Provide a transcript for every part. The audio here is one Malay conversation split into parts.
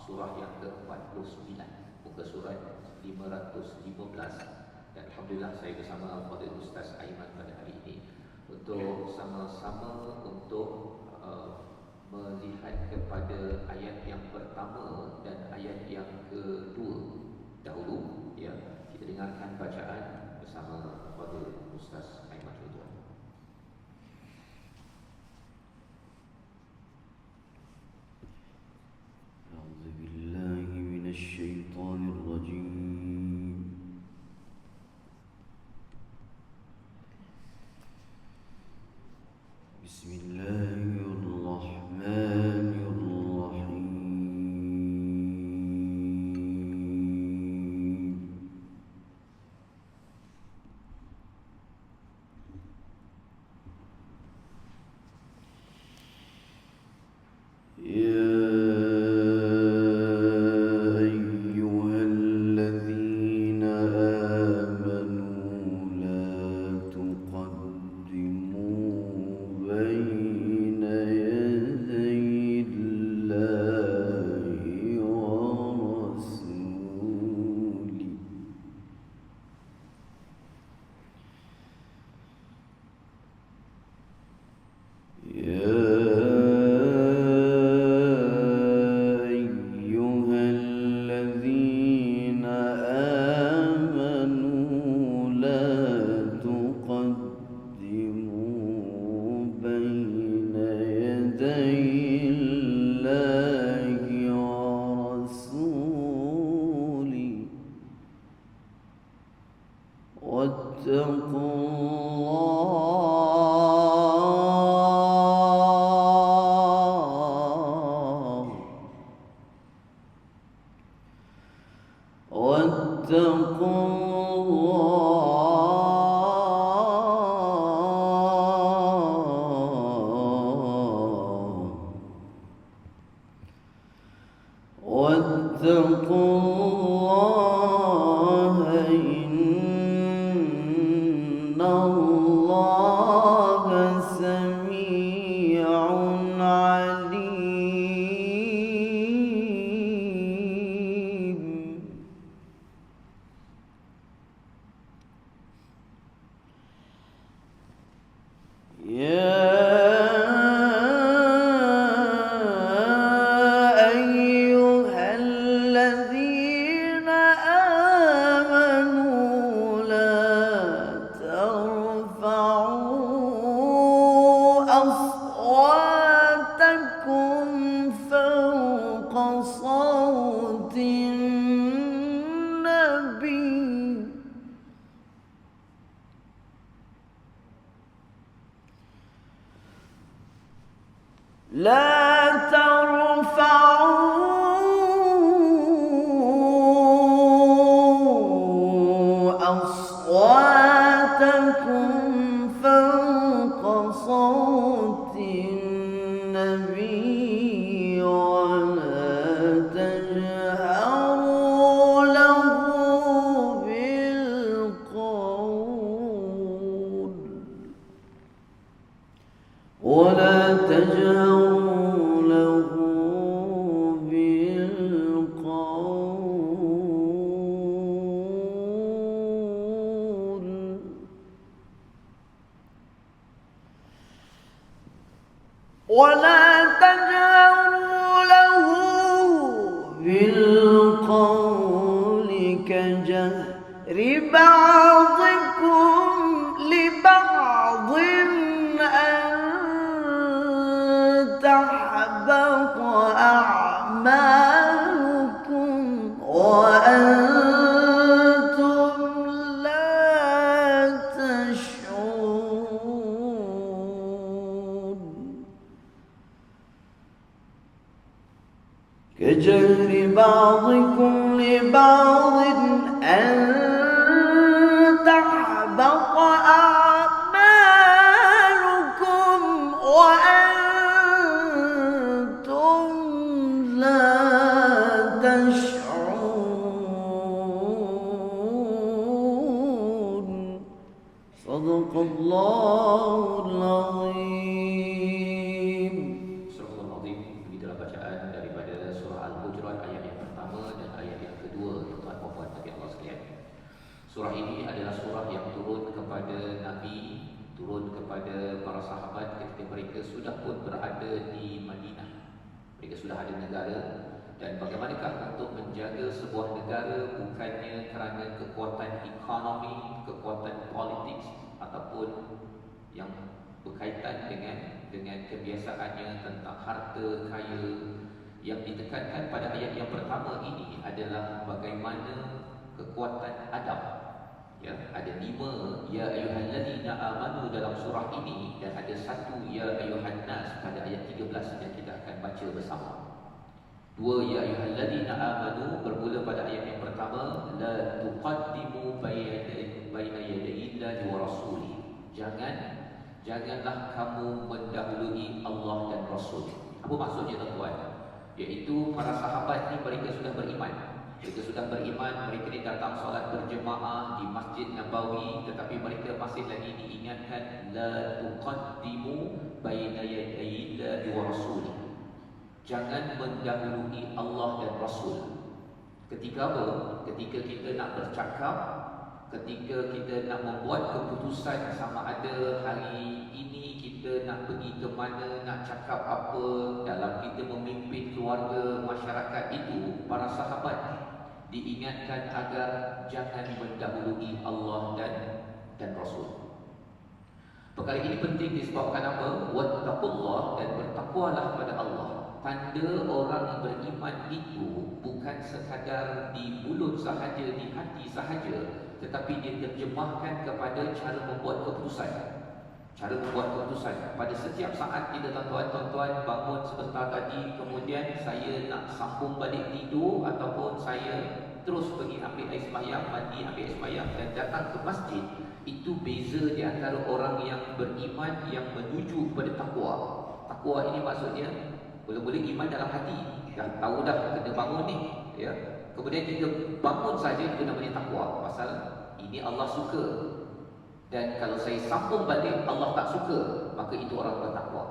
surah yang ke-49, muka surat 515. Dan alhamdulillah saya bersama Al-Fadhil Ustaz Aiman pada hari ini untuk sama-sama untuk melihat kepada ayat yang pertama dan ayat yang kedua dahulu, ya. Kita dengarkan bacaan bersama Al-Fadhil Ustaz Aiman Ridwan. A'udzubillahi minasyaitonir rajim. Bismillahirrahmanirrahim. Ya ayyuhalladzina amanu la tuqaddimu baina yaday Allahi wa rasulih. Ya ayyuhalladzina amanu la tuqaddimu baina yaday Allahi wa rasulih. واتقوا الله إن الله سميع عليم. يا أيها الذين آمنوا لا ترفعوا أصواتكم فوق صوت النبي. لا ترفعوا أصواتكم فوق صوت النبي ولا تجهروا له بالقول ولا تجهروا له بالقول كجهر بعضكم لبعض أن تحبط أعمالكم وأنتم لا تشعرون. كجهر بعضكم لبعض أن تحبط أعمالكم وأنتم لا تشعرون. صدق الله العظيم. Surah Al-Azim, begitulah bacaan daripada surah Al-Hujurat ayat Surah ini adalah surah yang turun kepada Nabi, turun kepada para sahabat ketika mereka sudah pun berada di Madinah. Mereka sudah ada negara, dan bagaimanakah untuk menjaga sebuah negara bukannya kerana kekuatan ekonomi, kekuatan politik ataupun yang berkaitan dengan kebiasaannya tentang harta kaya. Yang ditekankan pada ayat yang pertama ini adalah bagaimana kekuatan adab. Ya, ada 5 ya ayyuhalladzina amanu dalam surah ini, dan ada 1 ya ayyuhan nas pada ayat 13 yang kita akan baca bersama. 2 ya ayyuhalladzina amanu bermula pada ayat yang pertama, la tuqaddimu baina yadayillahi wa rasuli. Janganlah kamu mendahului Allah dan Rasul. Apa maksudnya tuan-tuan? Iaitu para sahabat ni mereka sudah beriman. Mereka sudah beriman, mereka ni datang solat berjemaah di Masjid Nabawi, tetapi mereka masih lagi diingatkan la tuqaddimu baina yadayillahi wa rasuli. Jangan mendahului Allah dan Rasul. Ketika apa? Ketika kita nak bercakap, ketika kita nak membuat keputusan, sama ada hari ini kita nak pergi ke mana, nak cakap apa, dalam kita memimpin keluarga, masyarakat itu, para sahabat diingatkan agar jangan mendahului Allah dan Rasul. Perkara ini penting disebabkan apa? Wattaqullah, dan bertakwalah pada Allah. Tanda orang beriman itu bukan sekadar di mulut sahaja, di hati sahaja, tetapi dia terjemahkan kepada cara membuat keputusan. Cara membuat keputusan. Pada setiap saat kita tuan-tuan bangun sebentar tadi, kemudian saya nak sambung balik tidur, ataupun saya terus pergi ambil air sembahyang, mandi, ambil air sembahyang dan datang ke masjid, itu beza di antara orang yang beriman yang menuju kepada takwa. Takwa ini maksudnya boleh-boleh iman dalam hati, dah tahu dah kena bangun ni, ya. Kemudian kita bangun saja, itu namanya takwa. Pasal ini Allah suka, dan kalau saya sambung balik Allah tak suka, maka itu orang bertakwa.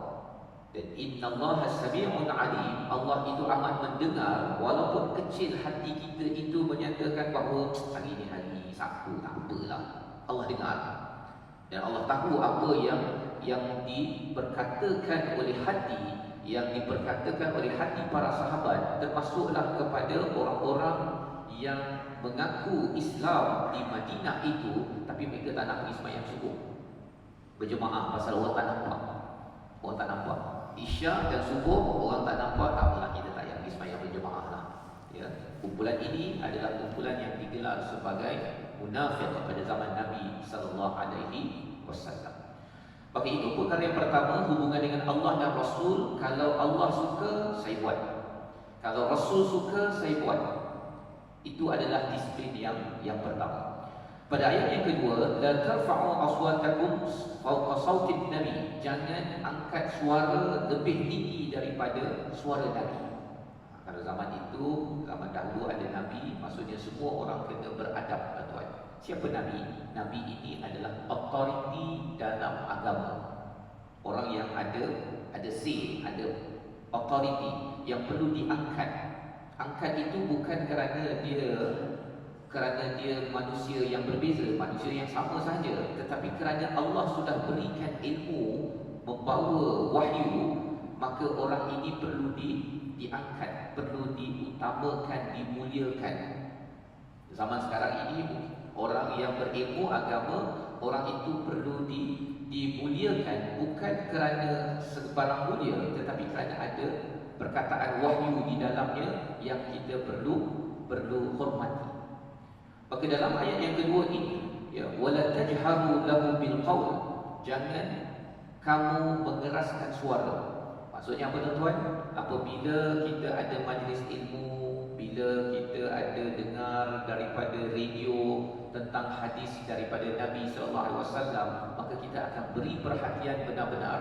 Dan innallaha sami'un alim, Allah itu amat mendengar. Walaupun kecil hati kita itu menyatakan bahawa hari ini hari Sabtu, tak apalah, Allah dengar. Dan Allah tahu apa yang diperkatakan oleh hati, yang diperkatakan oleh hati para sahabat, termasuklah kepada orang-orang yang mengaku Islam di Madinah itu, tapi mereka tak nak pergi sembahyang subuh berjemaah pasal orang tak nampak. Orang tak nampak Isya dan subuh, orang tak nampak, tak apalah, kita tak payah pergi sembahyang berjemaah lah, ya. Kumpulan ini adalah kumpulan yang digelar sebagai munafik pada zaman Nabi sallallahu alaihi wasallam. Maka itu perkara yang pertama, hubungan dengan Allah dan Rasul. Kalau Allah suka, saya buat. Kalau Rasul suka, saya buat. Itu adalah disiplin yang pertama. Pada ayat yang kedua, la tarfa'u aswatakum fawqa sautin nabi. Jangan angkat suara lebih tinggi daripada suara Nabi. Pada zaman itu, zaman dahulu ada Nabi, maksudnya semua orang kena beradab, tuan. Siapa Nabi? Nabi ini adalah authority dalam agama. Orang yang ada say, ada authority yang perlu diangkat. Angkat itu bukan kerana dia manusia yang berbeza, manusia yang sama saja, tetapi kerana Allah sudah berikan ilmu, membawa wahyu, maka orang ini perlu diangkat, perlu diutamakan, dimuliakan. Zaman sekarang ini, orang yang berilmu agama, orang itu perlu dimuliakan, bukan kerana sebarang mulia, tetapi kerana ada perkataan wahyu di dalamnya yang kita perlu hormati. Maka dalam ayat yang kedua ini, ya, wala tajharu lahu bil qaul, jangan kamu mengeraskan suara. Maksudnya apa tuan-tuan? Apabila kita ada majlis ilmu, bila kita ada dengar daripada radio tentang hadis daripada Nabi sallallahu alaihi wasallam, maka kita akan beri perhatian benar-benar,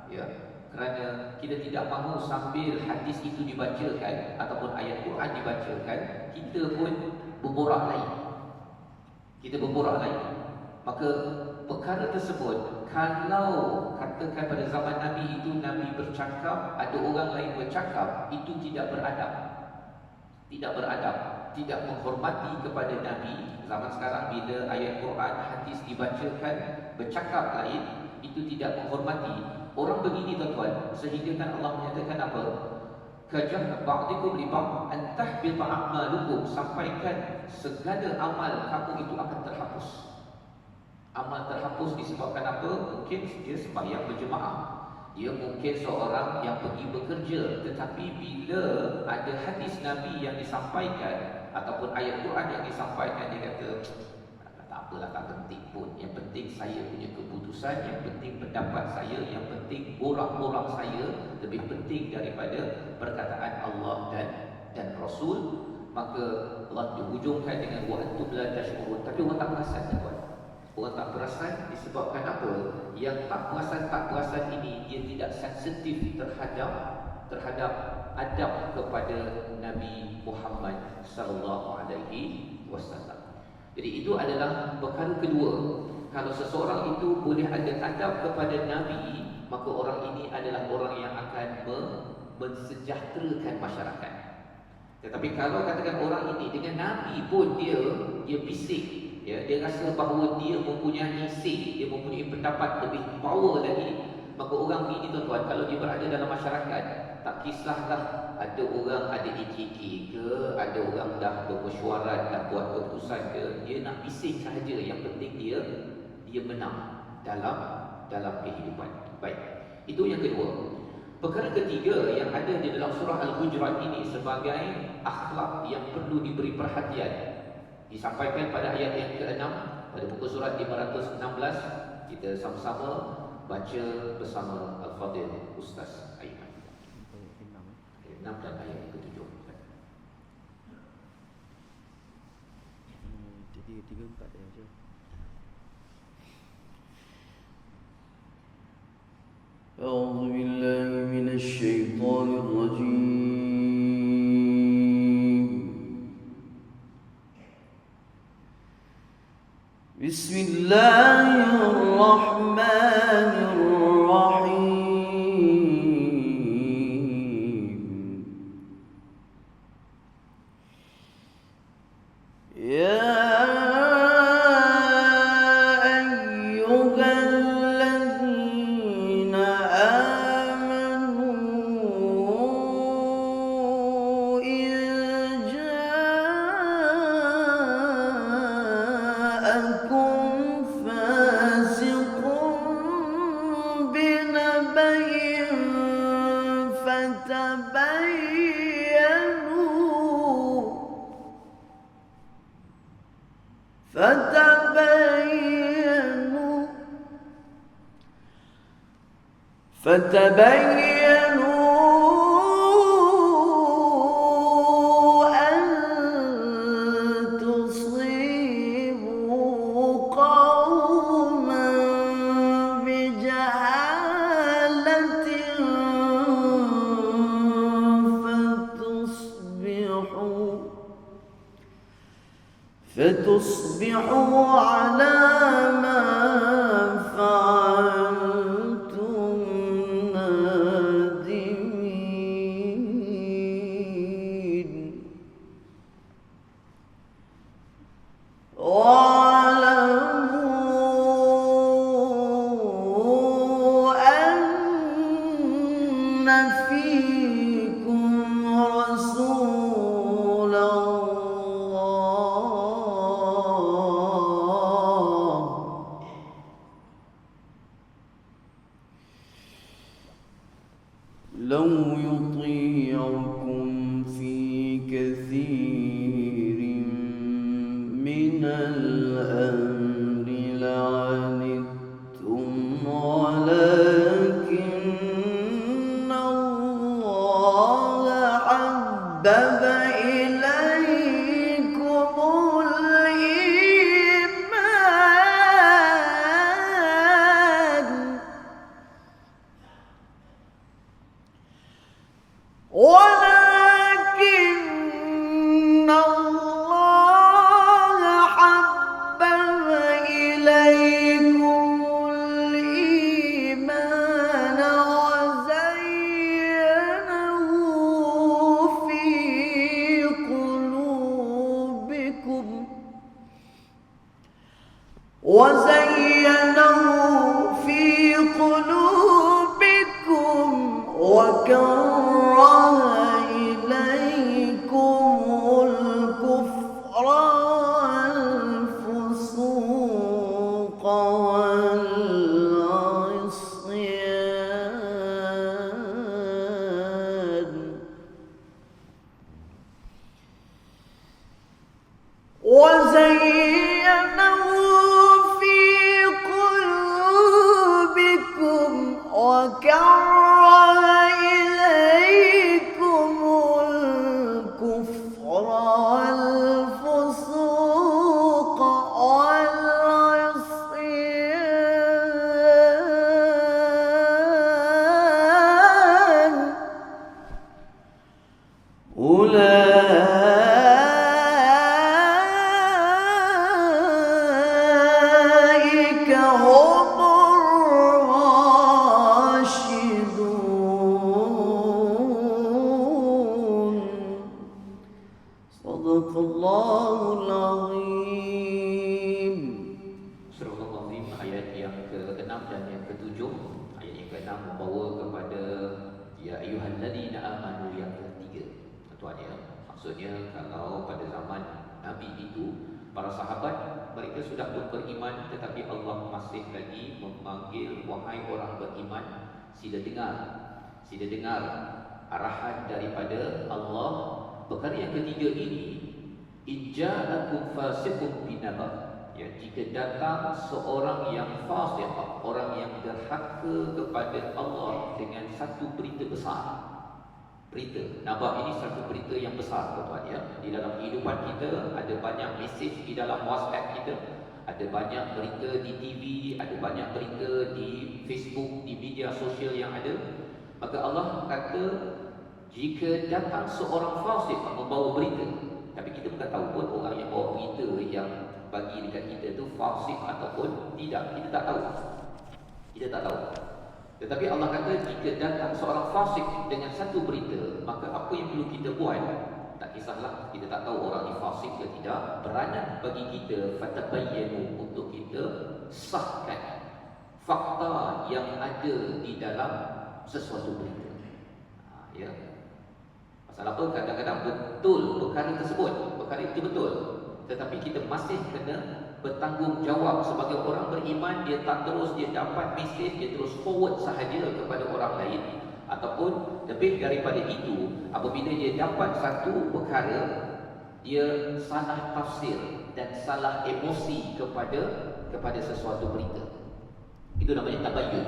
ya. Kerana kita tidak mahu sambil hadis itu dibacakan ataupun ayat Quran dibacakan, kita pun berborak lain. Maka perkara tersebut, kalau katakan pada zaman Nabi itu, Nabi bercakap, ada orang lain bercakap, itu tidak beradab. tidak beradab, tidak menghormati kepada Nabi. Zaman sekarang bila ayat Quran, hadis dibacakan, bercakap lain, itu tidak menghormati. Orang begini tuan-tuan, sehingga kan Allah menyatakan apa? Kajah ba'dikum li ba'd an tahbita a'malukum, sampaikan segala amal kamu itu akan terhapus. Amal terhapus disebabkan apa? Mungkin dia sembahyang berjemaah, dia mungkin seorang yang pergi bekerja, tetapi bila ada hadis Nabi yang disampaikan ataupun ayat Quran yang disampaikan, dia kata tak apalah, tak penting pun. Yang penting saya punya keputusan, yang penting pendapat saya, yang penting borak-borak saya lebih penting daripada perkataan Allah dan Rasul. Maka Allah dihujungkan dengan wa antum la tashkurun. Tapi orang tak perasan, tuan. Orang tak perasan disebabkan apa? Yang tak perasan ini dia tidak sensitif terhadap adab kepada Nabi Muhammad sallallahu alaihi wasallam. Jadi itu adalah perkara kedua. Kalau seseorang itu boleh ada adab kepada Nabi, maka orang ini adalah orang yang akan mensejahterakan masyarakat. Tetapi kalau katakan orang ini dengan Nabi pun dia bising, ya, dia rasa bahawa dia mempunyai say, dia mempunyai pendapat lebih power lagi, maka orang ini tuan-tuan, kalau dia berada dalam masyarakat, tak kisahlah ada orang ada EKK ke, ada orang dah bermesyuarat, dah buat keputusan ke, dia nak bising sahaja, yang penting dia menang dalam kehidupan. Baik, itu yang kedua. Perkara ketiga yang ada di dalam surah Al-Hujurat ini sebagai akhlak yang perlu diberi perhatian, disampaikan pada ayat yang ke-6 pada muka surat 516. Kita sama-sama baca bersama Al-Fadhil Ustaz Aiman. Ayat 6 dan ayat yang ke-7. 3, 4 je. أعوذ بالله من الشيطان الرجيم. بسم الله الرحمن الرحيم. يا فتبينوا أن تصيبوا قوما بجهالة فتصبحوا على ما فعلتم نادمين. واعلموا أن فيكم رسول الله لو يطيعكم في كثير من الأمر لعنتم ولكن الله حبب إليكم الإيمان ولكن الله حبب إليكم الإيمان وزينه في وزينه في قلوبكم وكره إليكم الكفر والفسوق والعصيان وزينه في قلوبكم وكره إليكم الكفر والفسوق والعصيان أولئك هم الراشدون صدق الله العظيم. Surah Al-Azim ayat yang ke-6 dan yang ke-7. Ayat yang ke-6 membawa kepada ya ayyuhalladzina amanu yang ketiga. Tuan ya, maksudnya kalau pada zaman Nabi itu para sahabat mereka sudah beriman, tetapi Allah masih lagi memanggil wahai orang beriman, sila dengar arahan daripada Allah. Perkara yang ketiga ini, in ja'akum fasiqun binaba, ya, jika datang seorang yang fasik, orang yang derhaka kepada Allah dengan satu berita besar. Berita nabah ini satu berita yang besar, tuan ya. Di dalam kehidupan kita ada banyak mesej di dalam WhatsApp kita, ada banyak berita di TV, ada banyak berita di Facebook, di media sosial yang ada. Maka Allah kata jika datang seorang fasik membawa berita, tapi kita bukan tahu pun orang yang bawa berita yang bagi dekat kita itu fasik ataupun tidak, kita tak tahu. Tetapi Allah kata jika datang seorang fasik dengan satu berita, maka apa yang perlu kita buat? Tak kisahlah kita tak tahu orang ini fasik ke tidak, beranak bagi kita fatabayyanu, untuk kita sahkan fakta yang ada di dalam sesuatu berita. Ya. Pasal apa? Kadang-kadang betul perkara tersebut, perkara itu betul, tetapi kita masih kena bertanggungjawab sebagai orang beriman. Dia tak terus dia dapat mesej, dia terus forward sahaja kepada orang lain, ataupun lebih daripada itu, apabila dia dapat satu perkara, dia salah tafsir dan salah emosi kepada sesuatu berita. Itu namanya tabayyun.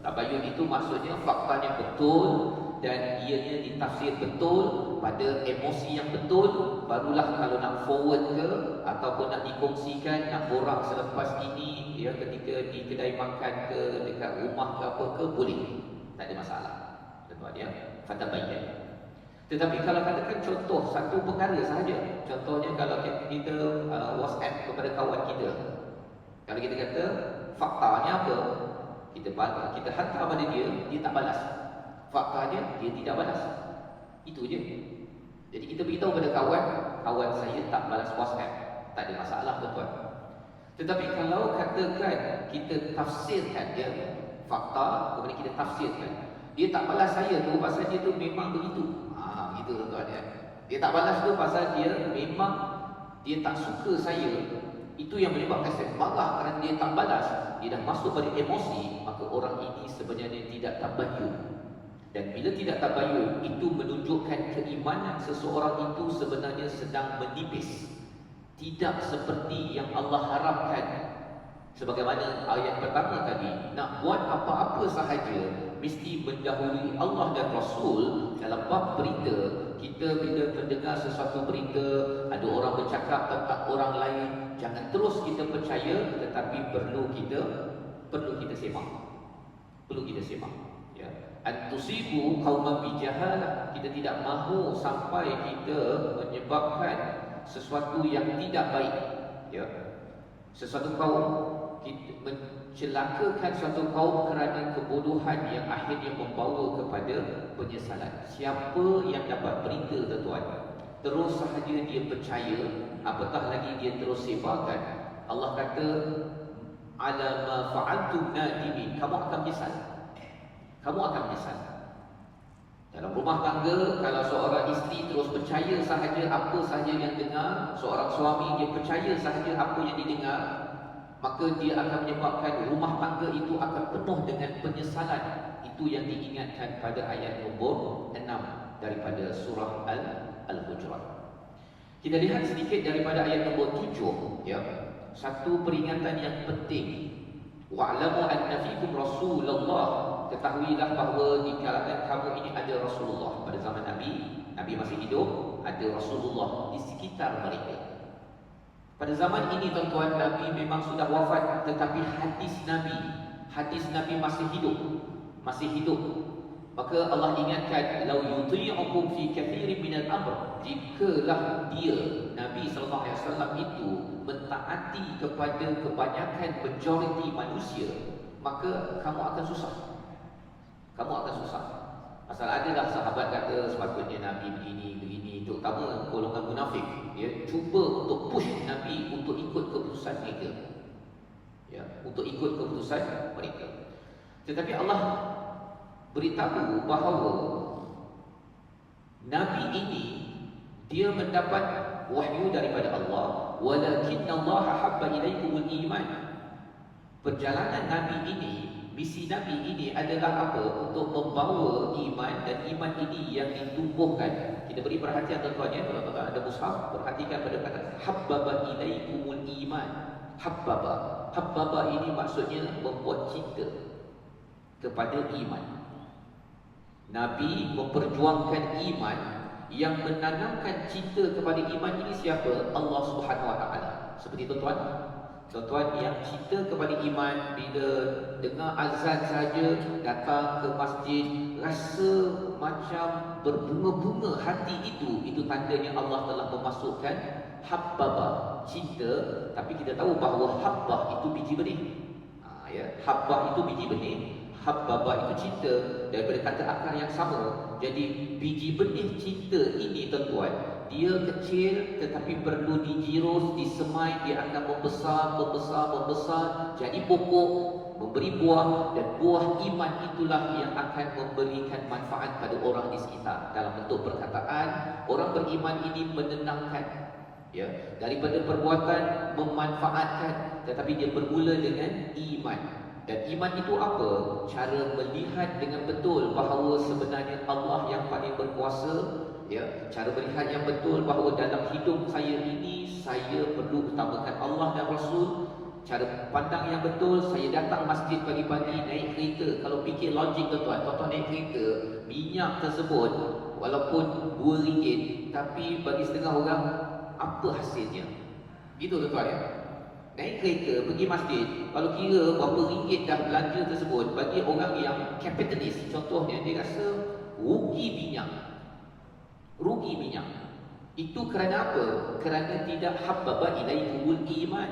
Tabayyun itu maksudnya faktanya betul dan ianya ditafsir betul pada emosi yang betul, barulah kalau nak forward ke ataupun nak dikongsikan, nak borak selepas ini, ya, ketika di kedai makan ke, dekat rumah ke apa ke, boleh, tak ada masalah, tuan ya, fatabayyan. Tetapi kalau katakan contoh satu perkara sahaja, contohnya kalau kita WhatsApp kepada kawan kita, kalau kita kata faktanya apa, kita hantar pada dia, dia tak balas. Faktanya dia tidak balas. Itu je. Jadi kita beritahu pada kawan saya tak balas WhatsApp, tak ada masalah, tuan. Tetapi kalau katakan kita tafsirkan dia fakta, kemudian kita tafsirkan, dia tak balas saya tu pasal dia tu memang begitu. Begitu, tuan ya. Dia tak balas tu pasal dia memang dia tak suka saya. Itu yang menyebabkan saya marah kerana dia tak balas. Dia dah masuk pada emosi, maka orang ini sebenarnya tidak tabayyun. Dan bila tidak tabayyun, itu menunjukkan keimanan seseorang itu sebenarnya sedang menipis. Tidak seperti yang Allah harapkan. Sebagaimana ayat pertama tadi, nak buat apa-apa sahaja mesti mendahului Allah dan Rasul. Dalam bab berita, kita bila mendengar sesuatu berita, ada orang bercakap tentang orang lain, jangan terus kita percaya, tetapi perlu kita semak. Ya. Antusibu qauman bijahalah. Kita tidak mahu sampai kita menyebabkan sesuatu yang tidak baik, ya. Sesuatu kaum, kita mencelakakan suatu kaum kerana kebodohan yang akhirnya membawa kepada penyesalan. Siapa yang dapat berita, tuan, terus sahaja dia percaya, apatah lagi dia terus sebarkan, Allah kata ala ma fa'altum nadimin. Kamu akan menyesal. Kamu akan menyesal. Dalam rumah tangga, kalau seorang isteri terus percaya sahaja apa sahaja yang dengar, seorang suami dia percaya sahaja apa yang didengar, maka dia akan menyebabkan rumah tangga itu akan penuh dengan penyesalan. Itu yang diingatkan pada ayat nombor 6 daripada surah Al-Hujurat. Kita lihat sedikit daripada ayat nombor 7, ya. Satu peringatan yang penting. Wa'lamu anna fikum Rasulullah. Ketahuilah bahawa di kalangan kamu ini ada Rasulullah. Pada zaman Nabi masih hidup, ada Rasulullah di sekitar mereka. Pada zaman ini tuan-tuan, Nabi memang sudah wafat, tetapi hadis Nabi masih hidup. Maka Allah ingatkan, lau yuti'ukum fi kathirin minal amr, jikalah dia Nabi sallallahu alaihi wasallam itu mentaati kepada kebanyakan majoriti manusia, maka kamu akan susah. Pasal adalah sahabat kata sepatutnya Nabi begini, terutama golongan munafik, ya, cuba untuk push Nabi untuk ikut keputusan mereka. Ya, untuk ikut keputusan mereka. Tetapi Allah beritahu bahawa Nabi ini dia mendapat wahyu daripada Allah, walakinnallaha habba ilaikumul iman. Perjalanan Nabi ini, misi Nabi ini adalah apa? Untuk membawa iman, dan iman ini yang ditumbuhkan. Kita beri perhatian tuan-tuan, ya, kalau tuan-tuan ada mushaf, perhatikan pada kata habbaba ilaikumul iman. Habbaba ini maksudnya membuat cinta kepada iman. Nabi memperjuangkan iman. Yang menanamkan cinta kepada iman ini siapa? Allah Subhanahu Wa Taala. Seperti tuan-tuan yang cinta kepada iman, bila dengar azan saja datang ke masjid, rasa macam berbunga-bunga hati itu tandanya Allah telah memasukkan habbaba, cinta. Tapi kita tahu bahawa habbah itu biji benih. Ya, habbah itu biji benih, habbaba itu cinta, daripada kata akar yang sama. Jadi biji benih cinta ini tuan-tuan, dia kecil tetapi perlu dijirus, disemai, dia akan membesar, jadi pokok, memberi buah, dan buah iman itulah yang akan memberikan manfaat pada orang di sekitar. Dalam bentuk perkataan, orang beriman ini menenangkan, ya, daripada perbuatan memanfaatkan, tetapi dia bermula dengan iman. Dan iman itu apa? Cara melihat dengan betul bahawa sebenarnya Allah yang paling berkuasa, ya. Cara melihat yang betul bahawa dalam hidup saya ini saya perlu utamakan Allah dan Rasul. Cara pandang yang betul, saya datang masjid pagi-pagi naik kereta. Kalau fikir logik tuan-tuan naik kereta, minyak tersebut walaupun RM2, tapi bagi setengah orang apa hasilnya? Gitu tuan-tuan, ya. Naik kereta pergi masjid, kalau kira berapa ringgit dah belanja tersebut, bagi orang yang kapitalis contohnya, dia rasa rugi minyak. Itu kerana apa? Kerana tidak habbaba ilaikumul iman,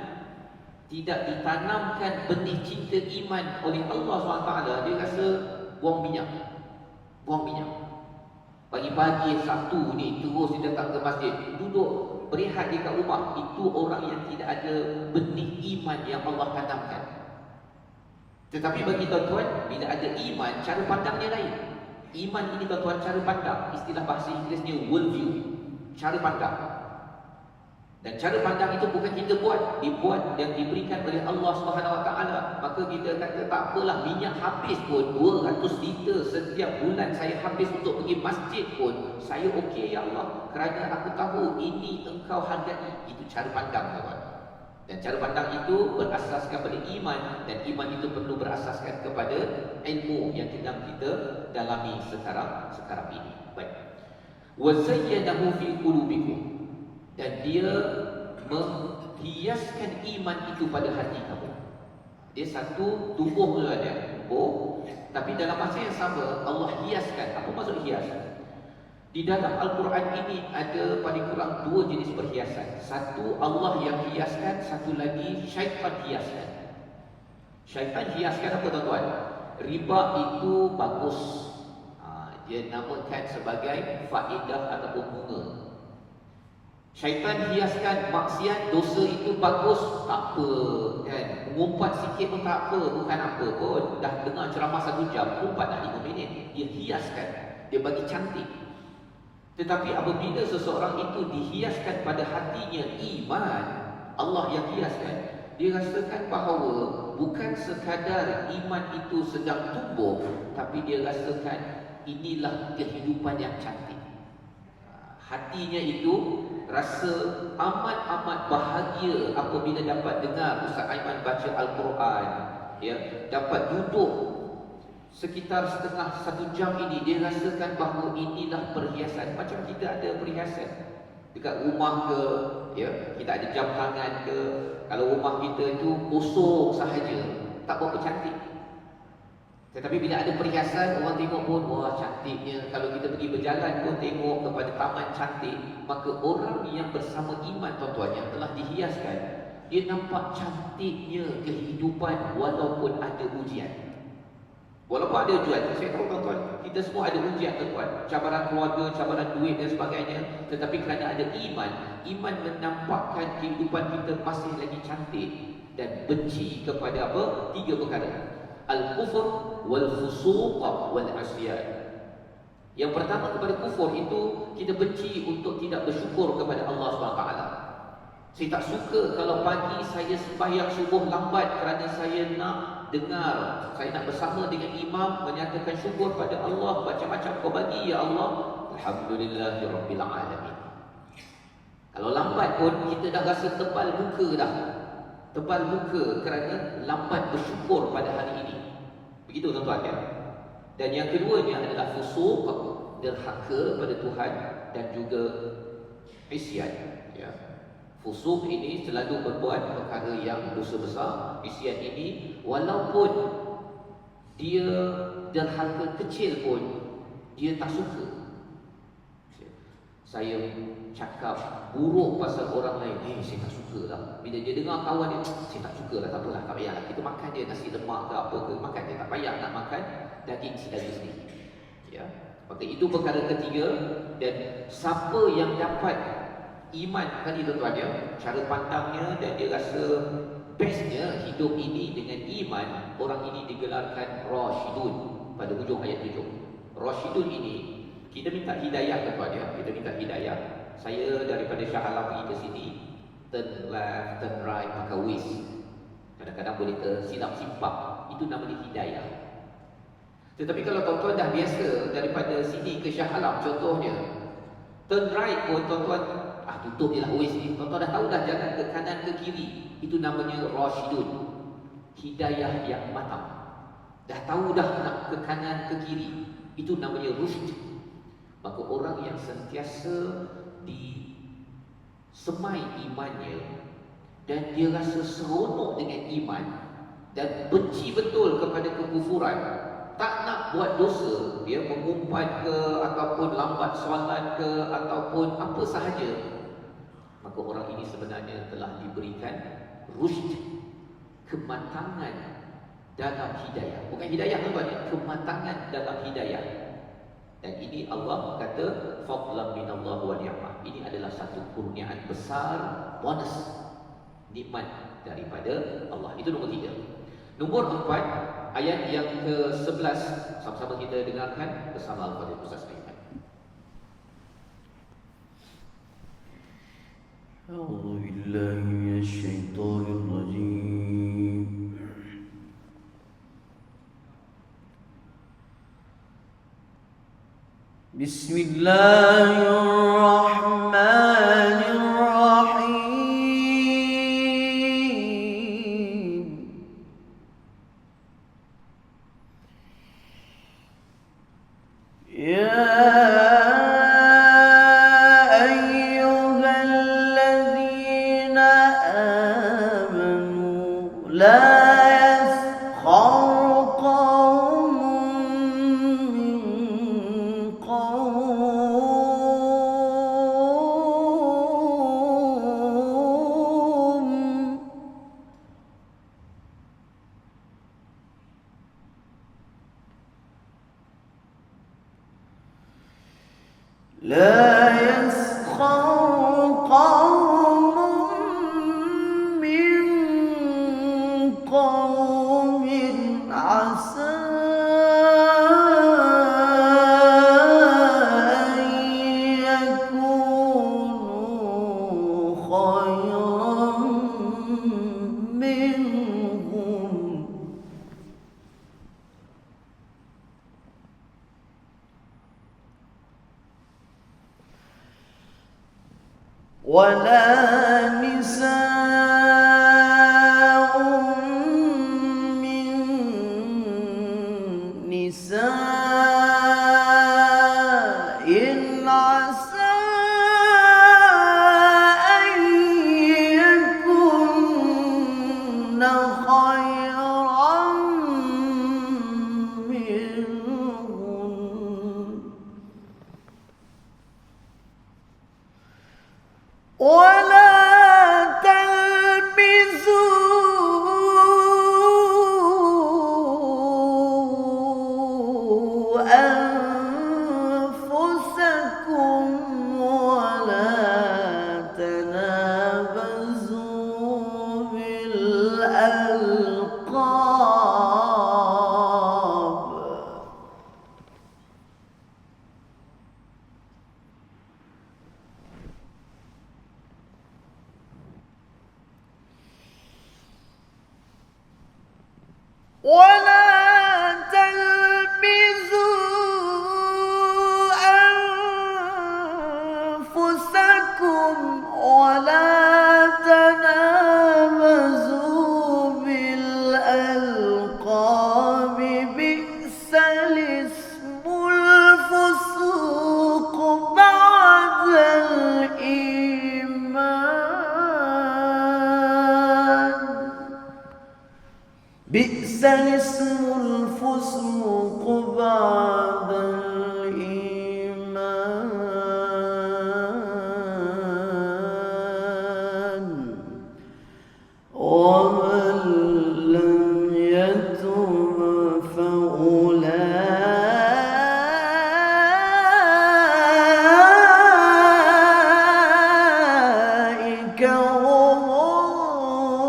tidak ditanamkan benih cinta iman oleh Allah SWT. Dia rasa buang minyak. Pagi-pagi Sabtu ni terus dia datang ke masjid, duduk berehat di kat rumah. Itu orang yang tidak ada benih iman yang Allah tanamkan. Tetapi bagi tuan-tuan, bila ada iman, cara pandangnya lain. Iman ini tuan-tuan, cara pandang, istilah bahasa Inggerisnya worldview, cara pandang. Dan cara pandang itu bukan kita dibuat dan diberikan oleh Allah Subhanahu Wa Taala. Maka kita kata tak apalah, minyak habis pun 200 liter setiap bulan saya habis untuk pergi masjid pun saya okey ya Allah, kerana aku tahu ini engkau hargai. Itu cara pandang tuan. Dan cara pandang itu berasaskan pada iman, dan iman itu perlu berasaskan kepada ilmu yang sedang kita dalami sekarang ini. Baik. Wa zayyanahu fi qulubikum, dan dia menghiaskan iman itu pada hati kamu. Dia satu tumbuh dulu ada, tapi dalam masa yang sama Allah hiaskan. Apa maksud hias? Di dalam Al-Quran ini ada paling kurang 2 jenis perhiasan. Satu Allah yang hiaskan, satu lagi syaitan hiaskan. Syaitan hiaskan apa tuan-tuan? Riba itu bagus, dia namakan sebagai faedah ataupun bunga. Syaitan hiaskan maksiat, dosa itu bagus, tak apa kan. Mengumpat sikit pun tak apa, bukan apa pun. Dah dengar ceramah 1 jam, umpat dah 5 minit. Dia hiaskan, dia bagi cantik. Tetapi apabila seseorang itu dihiaskan pada hatinya iman, Allah yang hiaskan, dia rasakan bahawa bukan sekadar iman itu sedang tumbuh, tapi dia rasakan inilah kehidupan yang cantik. Hatinya itu rasa amat-amat bahagia apabila dapat dengar Ustaz Aiman baca Al-Quran, ya, dapat duduk sekitar setengah 1 jam ini, dia rasakan bahawa inilah perhiasan. Macam kita ada perhiasan dekat rumah ke, ya, kita ada jam tangan ke. Kalau rumah kita itu kosong sahaja, tak berapa cantik. Tetapi bila ada perhiasan, orang tengok pun, wah cantiknya. Kalau kita pergi berjalan pun tengok kepada taman cantik, maka orang yang bersama iman, tuan-tuan, yang telah dihiaskan, dia nampak cantiknya kehidupan walaupun ada ujian. Walaupun ada ujian, saya tahu tuan-tuan, kita semua ada ujian, tuan-tuan. Cabaran keluarga, cabaran duit dan sebagainya. Tetapi kerana ada iman, iman menampakkan kehidupan kita masih lagi cantik. Dan benci kepada apa? 3 perkara. Al-kufur wal-fusuq wal-asyan. Yang pertama, kepada kufur itu kita benci untuk tidak bersyukur kepada Allah SWT. Saya tak suka kalau pagi saya sembahyang subuh lambat kerana saya nak dengar, saya nak bersama dengan imam menyatakan syukur pada Allah. Macam-macam kau bagi ya Allah, alhamdulillahirabbil alamin. Kalau lambat pun kita dah rasa tebal muka dah. Tebal muka kerana lambat bersyukur pada hari ini. Begitu tuan-tuan ya. Dan yang keduanya adalah fusuq, derhaka pada Tuhan, dan juga isyan, ya. Fusuq ini selalu berbuat perkara yang dosa besar. Isyan ini walaupun dia derhaka kecil pun dia tak suka. Saya cakap buruk pasal orang lain, saya tak suka lah. Bila dia dengar kawan dia, saya tak suka lah, tak apalah, tak payahlah. Kita makan dia nasi lemak ke apa ke, makan dia, tak payah nak makan daging sedari sendiri, ya. Maka itu perkara ketiga. Dan siapa yang dapat iman tadi tuan-tuan ya, cara pandangnya, dan dia rasa bestnya hidup ini dengan iman, orang ini digelarkan Rasyidun pada hujung ayat 7. Rasyidun ini kita minta hidayah tuan-tuan ya, kita minta hidayah. Saya daripada Shah Alam pergi ke sini, turn left, turn right, pakai Waze. Kadang-kadang boleh tersilap simpang. Itu nama dia hidayah. Tetapi kalau tuan-tuan dah biasa daripada sini ke Shah Alam contohnya, turn right pun tuan-tuan, tutup je lah Waze ni. Tuan-tuan dah tahu dah jalan ke kanan ke kiri. Itu namanya Rasyidun, hidayah yang matang. Dah tahu dah nak ke kanan ke kiri. Itu namanya Rusyd. Maka orang yang sentiasa disemai imannya dan dia rasa seronok dengan iman dan benci betul kepada kekufuran, tak nak buat dosa, dia mengumpat ke ataupun lambat solat ke ataupun apa sahaja, maka orang ini sebenarnya telah diberikan rusyd, kematangan dalam hidayah. Bukan hidayah tuan-tuan, kematangan dalam hidayah. Dan ini Allah kata fadlan minallah wa ni'mah. Ini adalah satu kurniaan besar, bonus, nikmat daripada Allah. Itu nombor 3. Nombor 4, ayat yang ke-11, sama-sama kita dengarkan bersama Al-Fatihah Ustaz Aiman. A'udzu billahi minasyaitonir rajim. Bismillahirrahmanirrahim. Ya ayyuhalladzina amanu la yaskhar qaumun min qaum ولا نساء من نساء عسى أن يكن خيرا منهن ولا تلمزوا أنفسكم ولا تنابزوا بالألقاب ولا تلمزوا أنفسكم ولا تنابزوا بالألقاب بئس الاسم الفسوق بعد الإيمان بئس الاسم الفسوق بعد الإيمان ومن لم يتب فأولئك هم الظالمون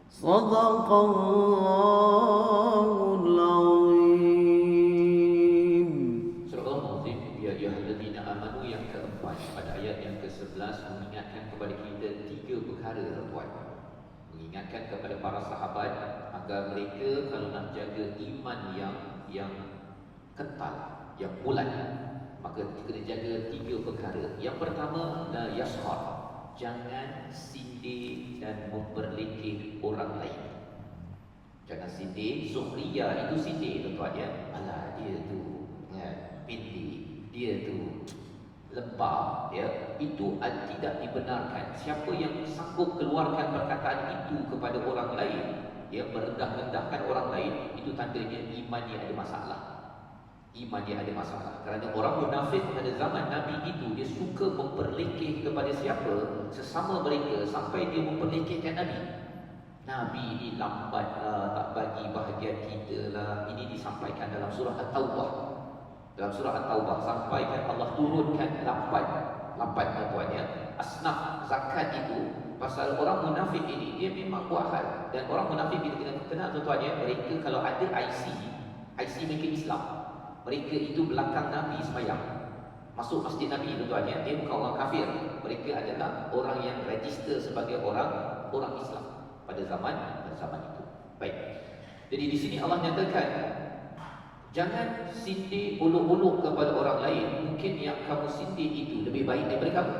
صدق الله العظيم. Surah Al-Mu'min, ya ayyuhalladzina amanu yang keempat pada ayat yang ke-11 mengingatkan kepada kita tiga perkara tuan-tuan. Mengingatkan kepada para sahabat agar mereka kalau nak jaga iman yang kental, yang bulat, maka kena jaga tiga perkara. Yang pertama, la yashhar, jangan sindir dan memperlekeh orang lain. Jangan sindir. Suhriyah itu sindir tuan-tuan ya. Alah dia tu pindik, dia tu lebah ya. Itu tidak dibenarkan. Siapa yang sanggup keluarkan perkataan itu kepada orang lain, ya, merendah-rendahkan orang lain, itu tandanya imannya ada masalah. Imannya ada masalah. Kerana orang munafik pada zaman Nabi itu, dia suka memperlekeh kepada siapa? Sesama mereka, sampai dia memperlekehkan Nabi. Nabi ini lambat lah, tak bagi bahagian kita lah. Ini disampaikan dalam surah At-Taubah. Dalam surah At-Taubah sampaikan Allah turunkan lambat tuan ya. Asnaf zakat itu pasal orang munafik ini, dia memang buat hal. Dan orang munafik kita kena kenal tuan ya, mereka kalau ada IC mereka Islam. Mereka itu belakang Nabi sembahyang, masuk masjid Nabi tuan ya. Dia bukan orang kafir. Mereka adalah orang yang register sebagai orang Islam pada zaman itu. Baik. Jadi di sini Allah nyatakan, jangan sindir olok-olok kepada orang lain. Mungkin yang kamu sindir itu lebih baik daripada kamu.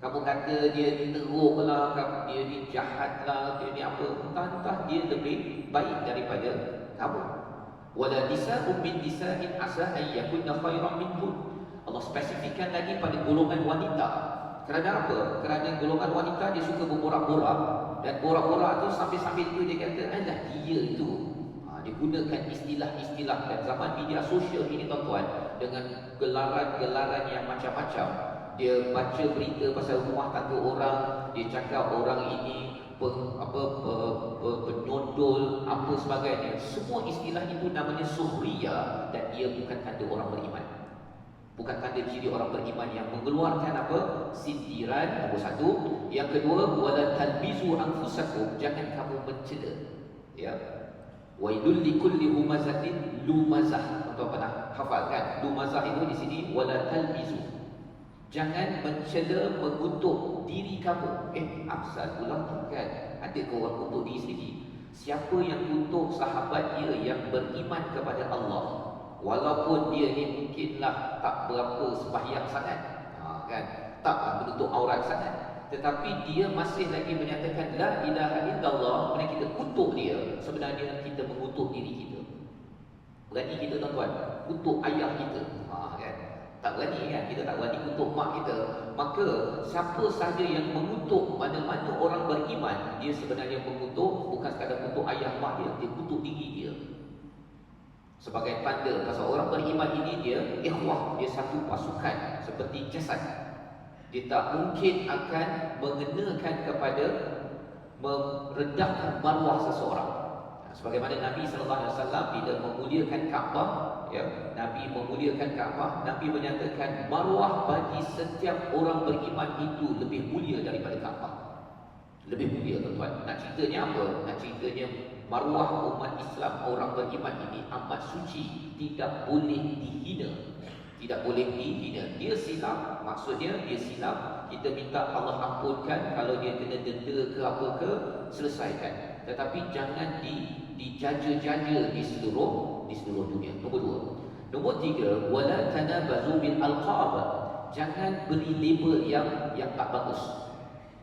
Kamu kata dia ni teruk lah, dia ni jahat lah, dia ni apa, entah-entah dia lebih baik daripada kamu. Wala nisa'un min nisa'in asa an yakunna khairan minhun. Allah spesifikkan lagi pada golongan wanita. Kerana apa? Kerana golongan wanita dia suka berborak-borak, dan borak-borak tu sambil-sambil tu dia kata, alah dia itu. Dia gunakan istilah-istilah, dan zaman media sosial ini tuan-tuan, dengan gelaran-gelaran yang macam-macam. Dia baca berita pasal rumah tangga orang, dia cakap orang ini penyodol, apa sebagainya. Semua istilah itu namanya suhriyah, dan ia bukan tanda orang beriman. Bukan tanda ciri orang beriman yang mengeluarkan apa? Sindiran, nombor satu. Yang kedua, wala talbizu anfusakum, jangan kamu mencela. Ya. Wailul likulli humazatin lumazah. Tuan pernah hafal kan? Lumazah itu di sini wala talbizu. Jangan mencela, mengutuk diri kamu. Asal pula kan? Ada ke orang kutuk diri sendiri? Siapa yang kutuk sahabat dia yang beriman kepada Allah, walaupun dia ni mungkinlah tak berapa sembahyang sangat, kan, taklah menutup aurat sangat, tetapi dia masih lagi menyatakan la ilaha illallah, kemudian kita kutuk dia, sebenarnya kita mengutuk diri kita. Berani kita tuan-tuan kutuk ayah kita, kan? Tak berani kan? Kita tak berani kutuk mak kita. Maka siapa sahaja yang mengutuk mana-mana orang beriman, dia sebenarnya mengutuk bukan sekadar kutuk ayah mak dia, dia kutuk diri dia. Sebagai tanda pasal orang beriman ini dia ikhwah, dia satu pasukan seperti jasad. Dia tak mungkin akan mengenakan kepada merendahkan maruah seseorang. Sebagaimana Nabi SAW bila memuliakan Kaabah, ya, Nabi memuliakan Kaabah, Nabi menyatakan maruah bagi setiap orang beriman itu lebih mulia daripada Kaabah. Lebih mulia tuan-tuan. Nak ceritanya apa? Nak ceritanya maruah umat Islam orang beriman ini amat suci, tidak boleh dihina. Tidak boleh dihina. Dia silap, maksudnya dia silap, kita minta Allah ampunkan. Kalau dia kena denda ke apa ke, selesaikan. Tetapi jangan dijaja-jaja di seluruh dunia. Nombor 2. Nombor 3, wala tanabazu bil alqab. Jangan beri label yang tak bagus.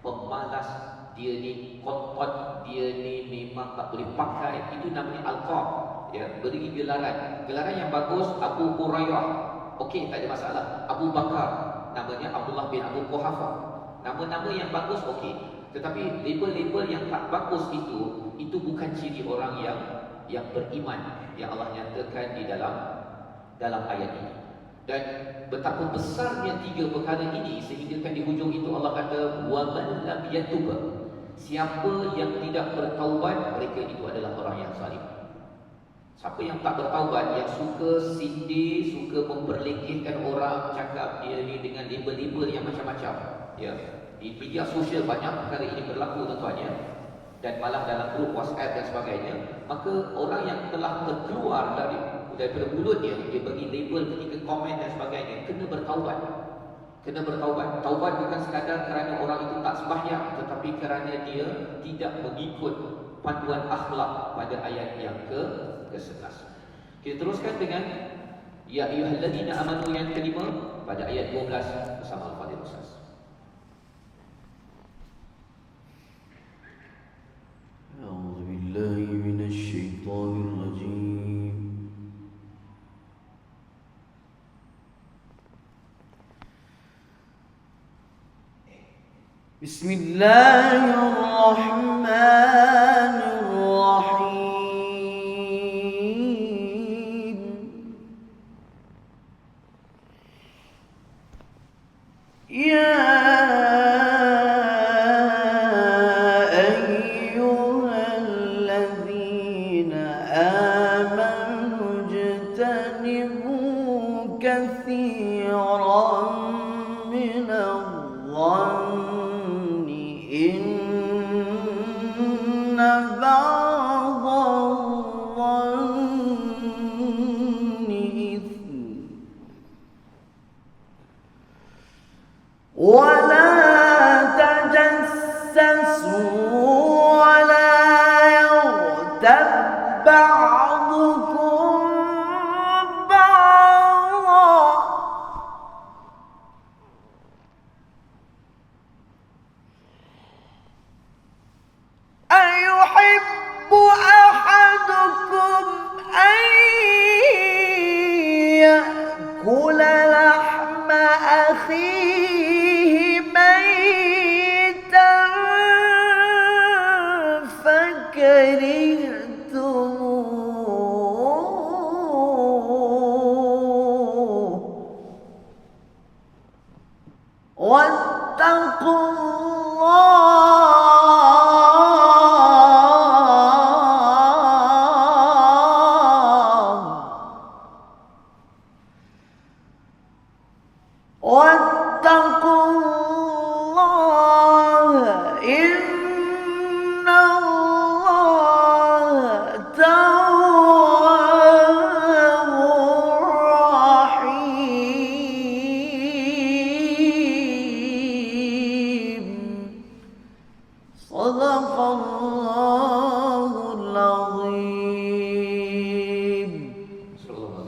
Pemalas, dia ni kotot, dia ni memang tak boleh pakai, itu namanya alqab. Ya, beri gelaran. Gelaran yang bagus, Abu Hurairah, okey, tak ada masalah. Abu Bakar, namanya Abdullah bin Abu Quhafah. Nama-nama yang bagus okey. Tetapi label-label yang tak bagus itu bukan ciri orang yang beriman yang Allah nyatakan di dalam ayat ini. Dan betapa besarnya 3 perkara ini sehingga kan di hujung itu Allah kata wa man lam yatub. Siapa yang tidak bertaubat, mereka itu adalah orang yang zalim. Siapa yang tak bertaubat, yang suka sindir, suka memperlekehkan orang, cakap dia ni dengan label-label yang macam-macam, ya. Di media sosial banyak perkara ini berlaku tuan-tuan, ya. Dan malah dalam grup WhatsApp dan sebagainya. Maka orang yang telah terkeluar daripada mulutnya, dia bagi label ketika komen dan sebagainya, kena bertaubat. Kena bertaubat. Taubat bukan sekadar kerana orang itu tak sembahyang, tetapi kerana dia tidak mengikut panduan akhlak pada ayat yang ke-11. Kita teruskan dengan ya ayyuhalladzina amanu yang kelima pada ayat 12 bersama Al-Fadhil Ustaz. أعوذ بالله من الشيطان الرجيم. بسم الله الرحمن الرحيم. يا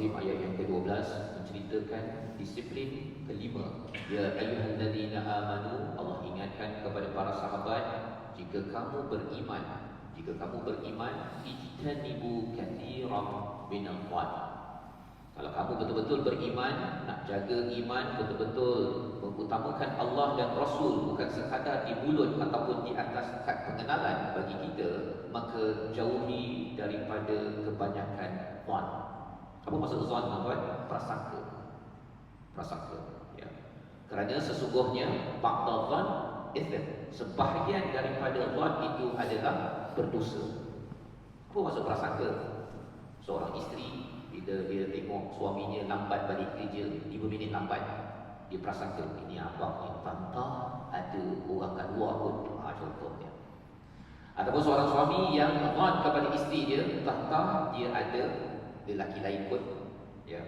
Ibrahim ayat yang ke-12 menceritakan disiplin kelima. Ya ayyuhalladzina amanu, Allah ingatkan kepada para sahabat, jika kamu beriman, ijtanibu katsiran minal dhann. Kalau kamu betul-betul beriman, nak jaga iman, betul-betul mengutamakan Allah dan Rasul, bukan sekadar di mulut ataupun di atas kad pengenalan bagi kita, maka jauhi daripada kebanyakan dhann. Apa maksud dhann, tuan-tuan? Prasangka. Ya. Kerana sesungguhnya ba'da dhann ithm, sebahagian daripada dhann itu adalah berdosa. Apa maksud prasangka? Seorang isteri bila dia tengok suaminya lambat balik kerja 5 minit lambat, dia prasangka ini abang ni tantang ada orang kat luar pun, contohnya. Ataupun seorang suami yang dhann kepada isteri dia, tantang dia ada lelaki lain pun, ya.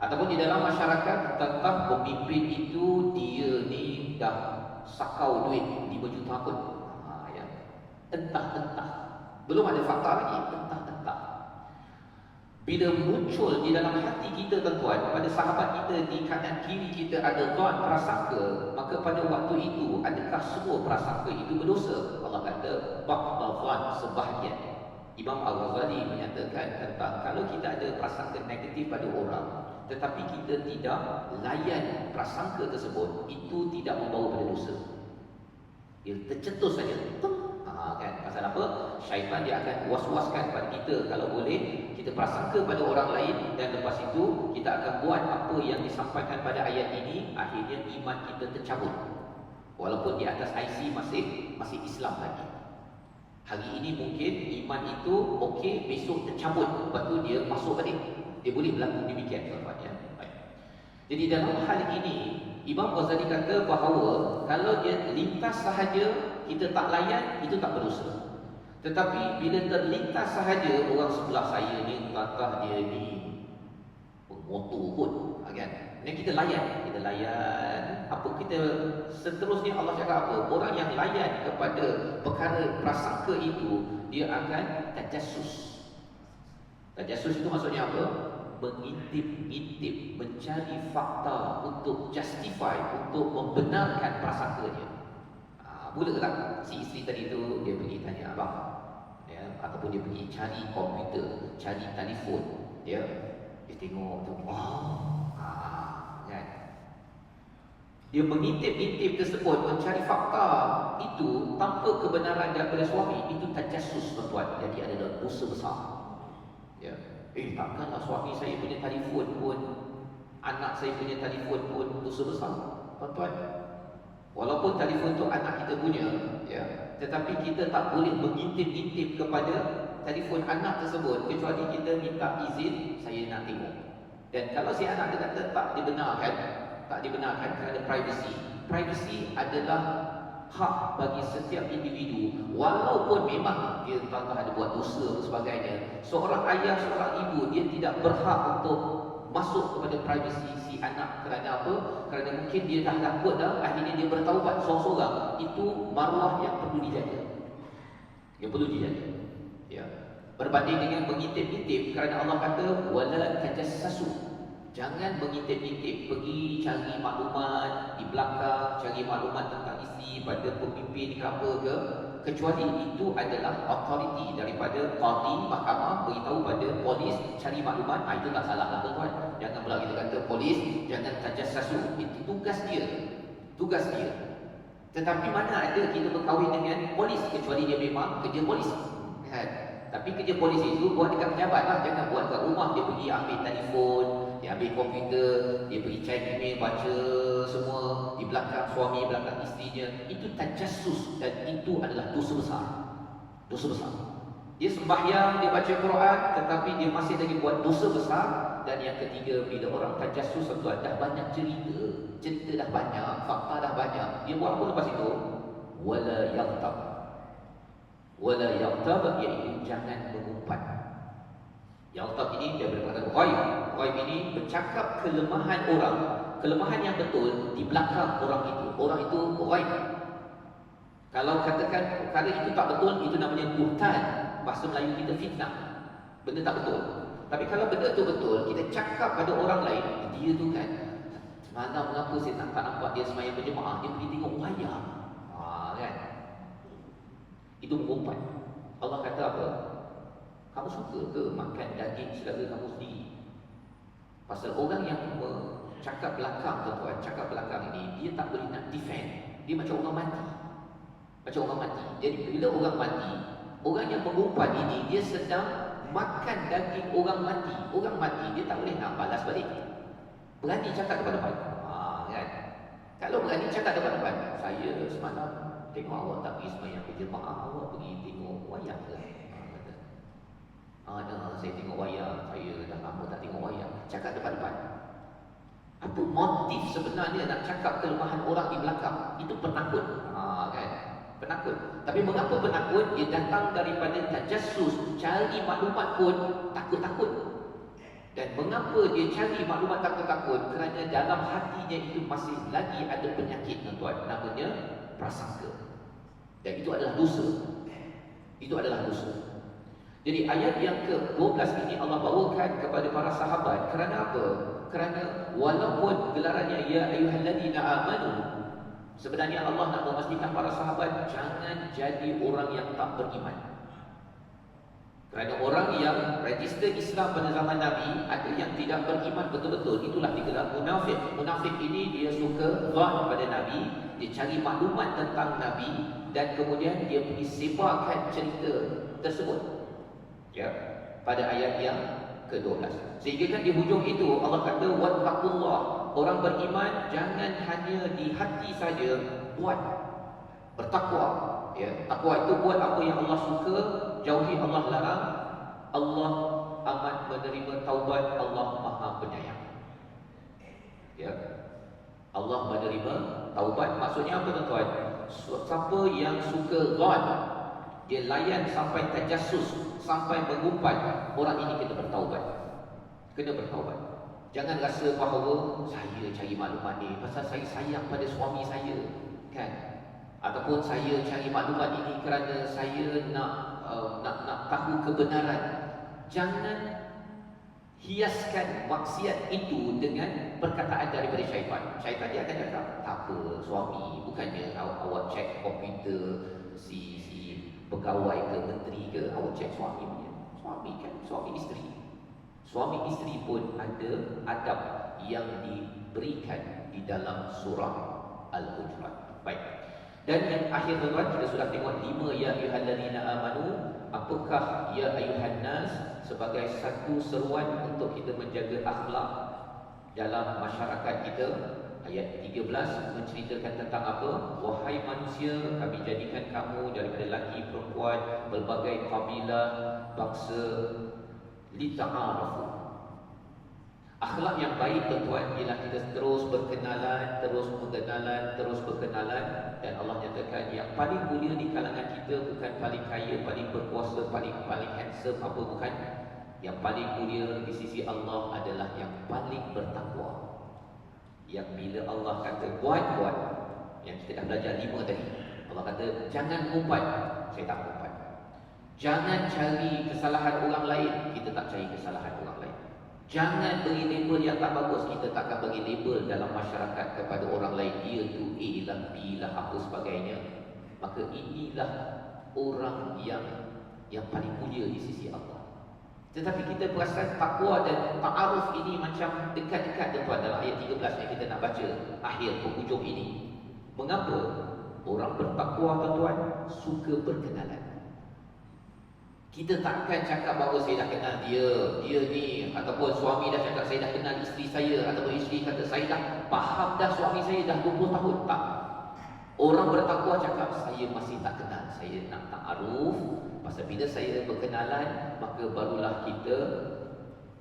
Ataupun di dalam masyarakat tentang pemimpin itu dia ni dah sakau duit 5 juta pun, ya. Entah-entah, belum ada fakta lagi, entah-entah. Bila muncul di dalam hati kita, tuan-tuan, pada sahabat kita di kanan kiri kita ada dhann, prasangka, maka pada waktu itu adakah semua prasangka itu berdosa? Allah kata ba'da dhann, sebahagian. Imam Al-Ghazali menyatakan tentang kalau kita ada prasangka negatif pada orang, tetapi kita tidak layan prasangka tersebut, itu tidak membawa pada dosa. Dia tercetus saja. Kan? Pasal apa? Syaitan dia akan was-waskan pada kita. Kalau boleh, kita prasangka pada orang lain, dan lepas itu kita akan buat apa yang disampaikan pada ayat ini. Akhirnya iman kita tercabut, walaupun di atas IC masih Islam lagi. Hari ini mungkin iman itu okey, besok tercabut, lepas tu dia masuk balik. Dia boleh berlaku demikian, tuan-tuan, ya. Baik. Jadi dalam hal ini Imam Ghazali kata bahawa kalau dia lintas sahaja kita tak layan, itu tak berdosa. Tetapi bila terlintas sahaja, orang sebelah saya ni kata dia ni motor pun, kan? Ini kita layan. Apa kita seterusnya Allah cakap apa? Orang yang layan kepada perkara prasangka itu, dia akan tajassus. Tajassus itu maksudnya apa? Mengintip-intip, mencari fakta untuk justify, untuk membenarkan prasangkanya. Mulalah si isteri tadi tu dia pergi tanya abang, ya, ataupun dia pergi cari komputer, cari telefon, ya, dia tengok tu, kan? Dia mengintip-intip tersebut, mencari fakta itu tanpa kebenaran daripada suami, itu tajassus, tuan-tuan. Jadi adalah dosa besar, ya. Takkanlah suami saya punya telefon pun, anak saya punya telefon pun dosa besar, tuan-tuan. Walaupun telefon tu anak kita punya, ya, tetapi kita tak boleh mengintip-intip kepada telefon anak tersebut kecuali kita minta izin, saya nak tengok. Dan kalau si anak dia kata tak dibenarkan kerana privacy adalah hak bagi setiap individu. Walaupun memang dia tuan-tuan ada buat dosa dan sebagainya, seorang ayah, seorang ibu, dia tidak berhak untuk masuk kepada privasi si anak. Kerana apa? Kerana mungkin dia dah takut dah, akhirnya dia bertaubat seorang-seorang. Itu maruah yang perlu dijaga, ya. Berbanding dengan mengintip-intip, kerana Allah kata wala tajassasu, jangan mengintip-intip, pergi cari maklumat di belakang, cari maklumat tentang isteri pada pemimpin ke apa ke, kecuali itu adalah authority daripada qadi, mahkamah beritahu pada polis cari maklumat. Itu tak salah lah, tuan-tuan. Jangan pula kita kata polis jangan tajassasu, itu tugas dia. Tetapi mana ada kita berkahwin dengan polis, kecuali dia memang kerja polis, kan? Tapi kerja polis itu buat dekat pejabat lah, jangan buat kat rumah. Dia pergi ambil telefon, dia ambil komputer, dia pergi check email, baca semua di belakang suami, belakang isterinya. Itu tajassus, dan itu adalah dosa besar. Dia sembahyang, dia baca Quran, tetapi dia masih lagi buat dosa besar. Dan yang ketiga, bila orang tajassus, tuan, dah banyak cerita dah banyak, fakta dah banyak, dia buat apa lepas itu? Wala yaghtab, iaitu jangan mengumpat. Yaghtab ini dia berkata ghaib ini bercakap kelemahan orang, kelemahan yang betul di belakang orang itu ghaib. Kalau katakan perkara itu tak betul, itu namanya buhtan. Bahasa Melayu kita fitnah, benda tak betul. Tapi kalau benda tu betul, kita cakap pada orang lain, dia tu kan, semalam mengapa saya tak nampak dia semayang berjemaah, dia pergi tengok wayang. Kan? Itu mengumpat. Allah kata apa? Kamu suka ke makan daging saudara kamu sendiri? Pasal orang yang cakap belakang, tuan-tuan, cakap belakang ini, dia tak boleh nak defend. Dia macam orang mati. Macam orang mati. Jadi bila orang mati, orang yang mengumpat ini, dia sedang makan daging orang mati. Orang mati, dia tak boleh nak balas balik. Berani cakap depan-depan. Kan? Kalau berani cakap depan-depan, saya semalam tengok awak tak pergi semayang berjemaah, awak pergi tengok wayang ke? Saya tengok wayang, saya dah lama tak tengok wayang. Cakap depan-depan. Apa motif sebenarnya nak cakap kelemahan orang di belakang? Itu penakut. Kan? Penakut. Tapi mengapa penakut? Dia datang daripada tajassus, cari maklumat pun takut-takut. Dan mengapa dia cari maklumat takut-takut? Kerana dalam hatinya itu masih lagi ada penyakit, tuan-tuan, namanya prasangka. Dan itu adalah dosa. Itu adalah dosa. Jadi ayat yang ke-12 ini Allah bawakan kepada para sahabat. Kerana apa? Kerana walaupun gelarannya ya ayyuhalladzina amanu, sebenarnya Allah nak memastikan para sahabat jangan jadi orang yang tak beriman. Kerana orang yang register Islam pada zaman Nabi, ada yang tidak beriman betul-betul. Itulah digelar munafik. Munafik ini dia suka zon pada Nabi, dia cari maklumat tentang Nabi, dan kemudian dia pergi sebarkan cerita tersebut. Ya, pada ayat yang ke-12. Sehingga kan di hujung itu Allah kata wattaqullah. Orang beriman jangan hanya di hati saja, buat bertakwa. Ya, takwa itu buat apa yang Allah suka, jauhi Allah larang. Allah amat menerima taubat, Allah Maha Penyayang. Ya. Allah menerima taubat maksudnya apa, tuan-tuan? Siapa yang suka zon, dia layan sampai tajassus, sampai mengumpat, orang ini kena bertaubat. Kena bertaubat. Jangan rasa bahawa saya cari maklumat ni pasal saya sayang pada suami saya, kan? Ataupun saya cari maklumat ini kerana saya nak tahu kebenaran. Jangan hiaskan maksiat itu dengan perkataan daripada syaitan. Syaitan dia akan cakap, tak apa suami, bukannya awak cek komputer si pegawai ke menteri ke, awak cek suami punya. Suami kan, suami isteri. Suami isteri pun ada adab yang diberikan di dalam surah Al-Hujurat. Baik. Dan yang akhir, tuan-tuan, kita sudah tengok 5 ya ayyuhalladzina amanu. Apakah ya ayyuhan nas sebagai satu seruan untuk kita menjaga akhlak dalam masyarakat kita. Ayat 13 menceritakan tentang apa? Wahai manusia, kami jadikan kamu daripada lelaki perempuan, berbagai kabilah, bangsa, lita'arafu. Akhlak yang baik, tuan-tuan, ialah kita terus berkenalan, terus mengenalan, terus berkenalan. Dan Allah nyatakan yang paling mulia di kalangan kita bukan paling kaya, paling berkuasa, paling handsome, apa bukan. Yang paling mulia di sisi Allah adalah yang paling bertakwa. Yang bila Allah kata buat, yang kita dah belajar 5 tadi. Allah kata jangan umpat, saya tak umpat. Jangan cari kesalahan orang lain, kita tak cari kesalahan orang lain. Jangan beri label yang tak bagus, kita takkan bagi label dalam masyarakat kepada orang lain. Dia tu A lah, B lah, apa sebagainya. Maka inilah orang yang paling mulia di sisi Allah. Tetapi kita perasan takwa dan ta'aruf ini macam dekat-dekat, tuan, dalam ayat 13 yang kita nak baca akhir penghujung ini. Mengapa? Orang bertakwa, tuan-tuan, suka berkenalan. Kita takkan cakap bahawa saya dah kenal dia ni, ataupun suami dah cakap saya dah kenal isteri saya, ataupun isteri kata saya dah faham dah suami saya dah 20 tahun. Tak. Orang bertakwa cakap saya masih tak kenal, saya nak ta'aruf. Pasal bila saya berkenalan, maka barulah kita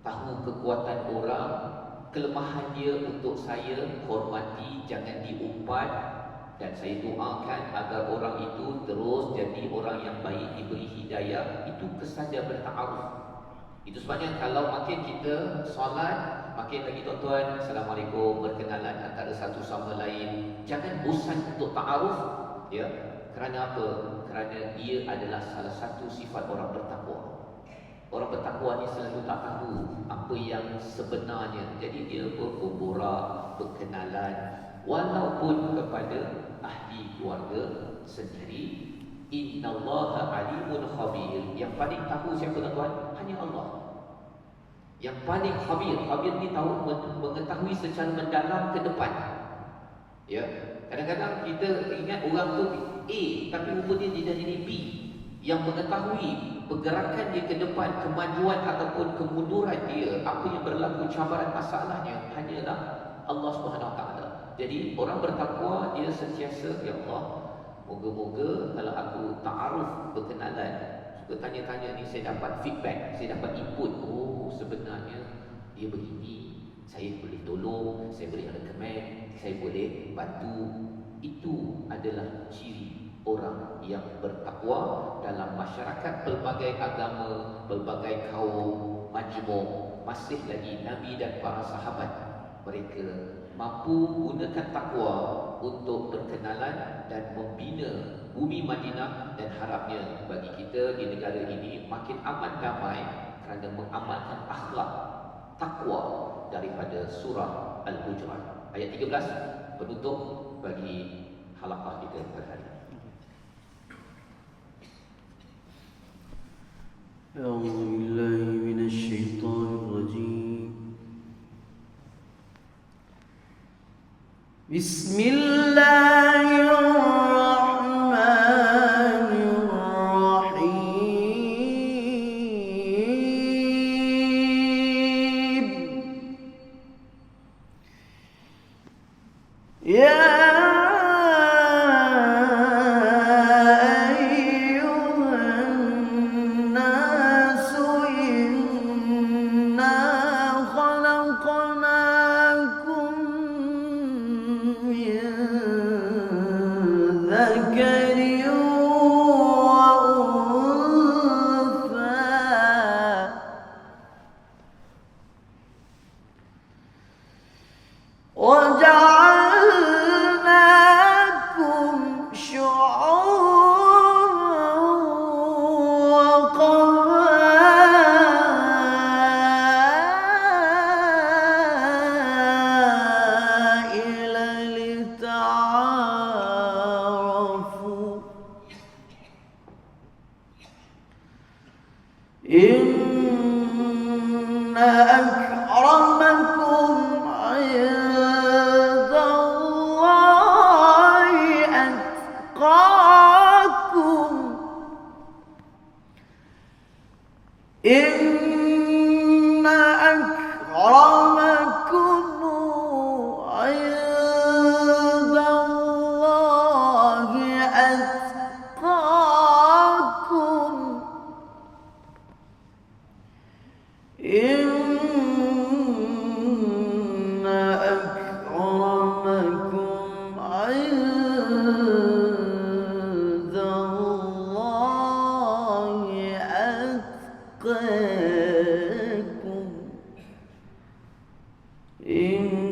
tahu kekuatan orang, kelemahan dia untuk saya hormati, jangan diumpat. Dan saya doakan agar orang itu terus jadi orang yang baik, diberi hidayah. Itu kesaja berta'aruf. Itu sebabnya kalau makin kita solat, makin lagi, tuan-tuan, Assalamualaikum, berkenalan antara satu sama lain. Jangan bosan untuk ta'aruf, ya. Kerana apa? Kerana ia adalah salah satu sifat orang bertakwa. Orang bertakwa ni selalu tak tahu apa yang sebenarnya. Jadi dia berborak, berkenalan walaupun kepada ahli keluarga sendiri. Innallaha alimun khabir. Yang paling tahu siapa tuan-tuan? Hanya Allah. Yang paling khabir. Khabir ni tahu, mengetahui secara mendalam ke depan. Ya, kadang-kadang kita ingat orang tu A tapi rupa dia dah jadi B. Yang mengetahui pergerakan dia ke depan, kemajuan ataupun kemunduran dia, apa yang berlaku, cabaran masalahnya, hanyalah Allah Subhanahu Wa Taala. Jadi orang bertakwa dia sentiasa, ya Allah, moga-moga kalau aku ta'aruf, berkenalan, suka tanya-tanya ni, saya dapat feedback, saya dapat input. Oh, sebenarnya dia begini, saya boleh tolong, saya boleh recommend, saya boleh bantu. Itu adalah ciri orang yang bertakwa dalam masyarakat pelbagai agama, pelbagai kaum, majmuk. Masih lagi Nabi dan para sahabat, mereka mampu gunakan takwa untuk berkenalan dan membina bumi Madinah. Dan harapnya bagi kita di negara ini makin aman damai kerana mengamalkan akhlak takwa daripada surah Al-Hujurat ayat 13, penutup bagi halaqah kita pada hari ini. أعوذ بالله من الشيطان الرجيم. بسم الله الرحمن الرحيم. يا وجعلناكم شعوبا وقبائل لتعارفوا إن أكرمكم عند الله أتقاكم. إن أكرمكم عند الله أتقاكم. إن أكرمكم عند الله أتقاكم. إن